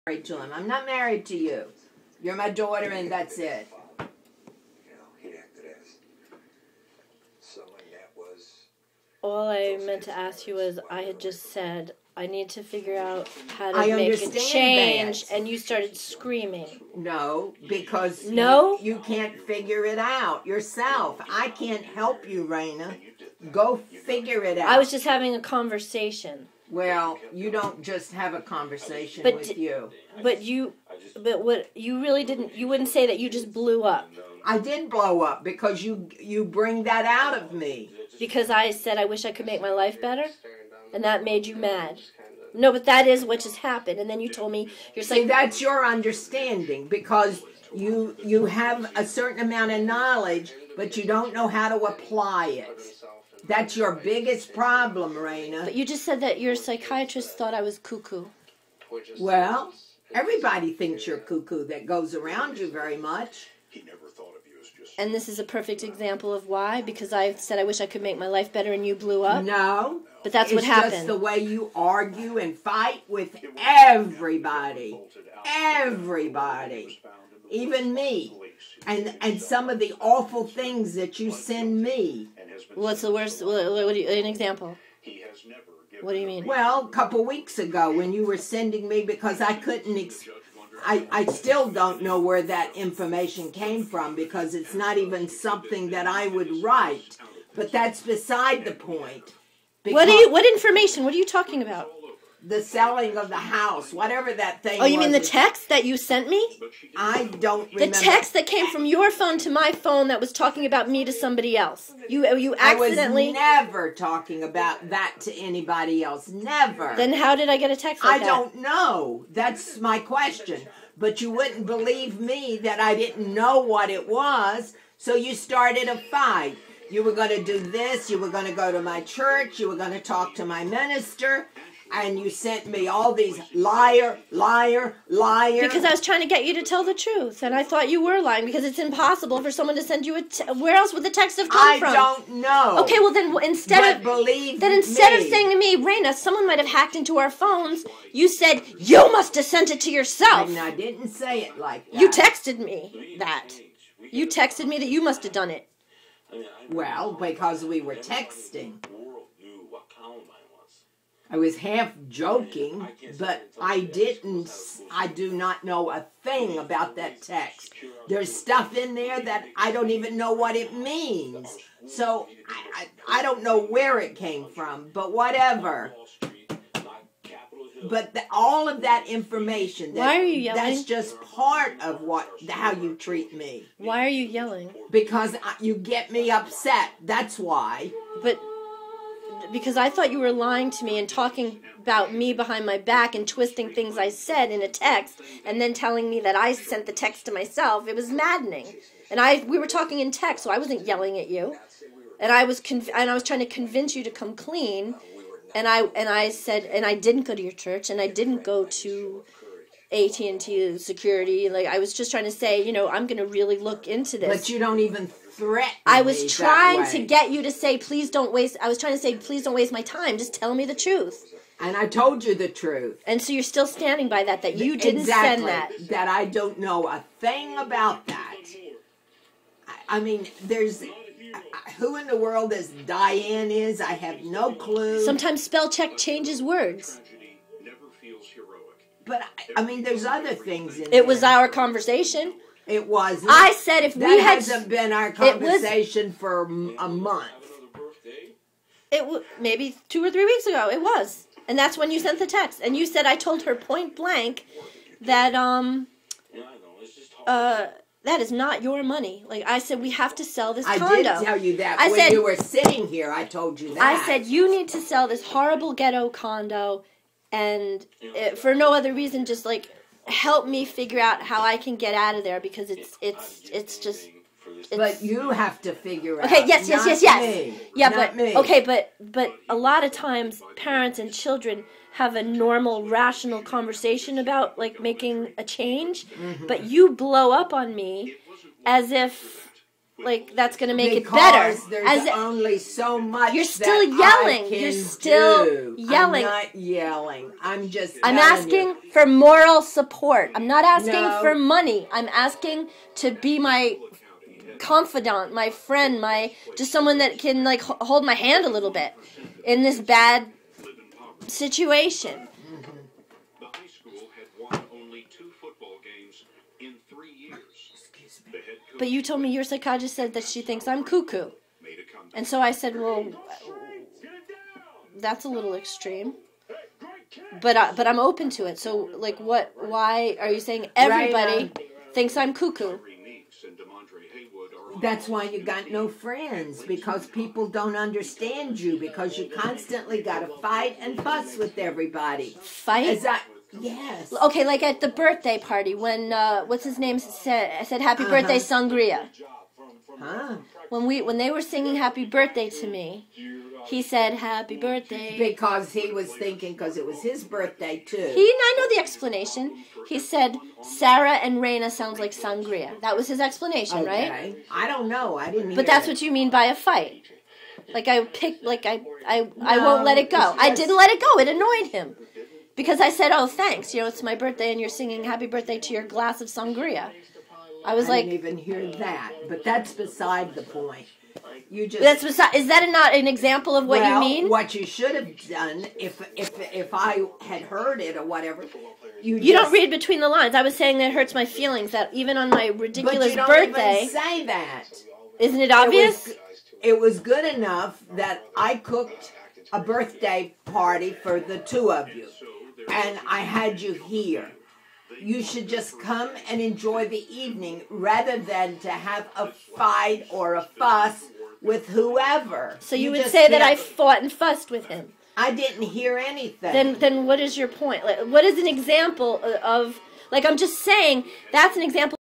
married to him. I'm not married to you. You're my daughter, and that's it. He acted as someone that was. All I meant to ask you was, I had just said, I need to figure out how to make a change, and you started screaming. No, because no? You can't figure it out yourself. I can't help you, Raina. Go figure it out. I was just having a conversation. Well, you don't just have a conversation with you. But what you really didn't, you wouldn't say that you just blew up. I did blow up because you bring that out of me. Because I said I wish I could make my life better? And that made you mad. No, but that is what just happened. And then you told me, you're saying... See, that's your understanding, because you have a certain amount of knowledge, but you don't know how to apply it. That's your biggest problem, Raina. But you just said that your psychiatrist thought I was cuckoo. Well, everybody thinks you're cuckoo that goes around you very much. And this is a perfect example of why? Because I said I wish I could make my life better and you blew up? No. But that's what happened. It's just the way you argue and fight with everybody. Everybody. Even me. And some of the awful things that you send me. What's the worst? An example. What do you mean? Well, a couple weeks ago when you were sending me, because I couldn't... I still don't know where that information came from, because it's not even something that I would write. But that's beside the point. What information? What are you talking about? The selling of the house, whatever that thing was. Oh, you mean the text that you sent me? I don't remember. The text that came from your phone to my phone that was talking about me to somebody else. You accidentally... I was never talking about that to anybody else. Never. Then how did I get a text like that? I don't know. That's my question. But you wouldn't believe me that I didn't know what it was, so you started a fight. You were going to do this. You were going to go to my church. You were going to talk to my minister. And you sent me all these liar. Because I was trying to get you to tell the truth. And I thought you were lying, because it's impossible for someone to send you where else would the text have come from? I don't know. Okay, well then instead of saying to me, Raina, someone might have hacked into our phones, you said, you must have sent it to yourself. And I didn't say it like that. You texted me that. You texted me that you must have done it. Well, because we were texting. I was half joking, but I do not know a thing about that text. There's stuff in there that I don't even know what it means. So I don't know where it came from, but whatever. But all of that information, why are you yelling? That's just part of how you treat me. Why are you yelling? Because you get me upset. That's why. But because I thought you were lying to me and talking about me behind my back and twisting things I said in a text and then telling me that I sent the text to myself. It was maddening. And we were talking in text, so I wasn't yelling at you. And I was trying to convince you to come clean. And I said, and I didn't go to your church, and I didn't go to AT&T security. Like, I was just trying to say, I'm going to really look into this. But you don't even threaten me. I was trying to get you to say, please don't waste. I was trying to say, please don't waste my time. Just tell me the truth. And I told you the truth. And so you're still standing by that you didn't send that. That I don't know a thing about that. I mean, there's... Who in the world this Diane is, I have no clue. Sometimes spell check changes words. But, I mean, there's other things in there. It was our conversation. It wasn't. I said if we had... That hasn't been our conversation for a month. Maybe 2 or 3 weeks ago. It was. And that's when you sent the text. And you said I told her point blank that, that is not your money. Like, I said, we have to sell this condo. I did tell you that when you were sitting here. I told you that. I said, you need to sell this horrible ghetto condo, and for no other reason, just, like, help me figure out how I can get out of there, because it's just... But you have to figure out. Okay, yes. Me. Yeah, not me. Okay, but a lot of times, parents and children have a normal, rational conversation about, like, making a change, but you blow up on me as if that's going to make because it better. There's only so much. You're still that yelling. I can You're still do. yelling. I'm not yelling. I'm just. I'm telling asking you. for moral support. I'm not asking No. for money. I'm asking to be my confidant, my friend, just someone that can hold my hand a little bit in this bad situation. The high school had won only 2 football games in 3 years. The head coach But you told me your psychologist said that she thinks I'm cuckoo. made a comeback. And so I said, well, that's a little extreme. But I'm open to it. So, why are you saying everybody thinks I'm cuckoo? That's why you got no friends, because people don't understand you, because you constantly got to fight and fuss with everybody. Fight? Yes. Okay, like at the birthday party when, what's his name, said happy birthday Sangria. Huh? When they were singing happy birthday to me, he said happy birthday. Because he was thinking, because it was his birthday too. I know the explanation. He said Sarah and Raina sounds like sangria. That was his explanation, right? I don't know. I didn't hear But that's it. what you mean by a fight. I won't let it go. I didn't let it go. It annoyed him. Because I said, oh, thanks. It's my birthday and you're singing happy birthday to your glass of sangria. I didn't even hear that. But that's beside the point. You just is that not an example of what you mean? What you should have done if I had heard it or whatever. You don't read between the lines. I was saying that it hurts my feelings that even on my ridiculous but you don't birthday. Even say that. Isn't it obvious? It was good enough that I cooked a birthday party for the 2 of you, and I had you here. You should just come and enjoy the evening rather than to have a fight or a fuss with whoever. So you would say that I fought and fussed with him. I didn't hear anything. Then what is your point? What is an example of, I'm just saying, that's an example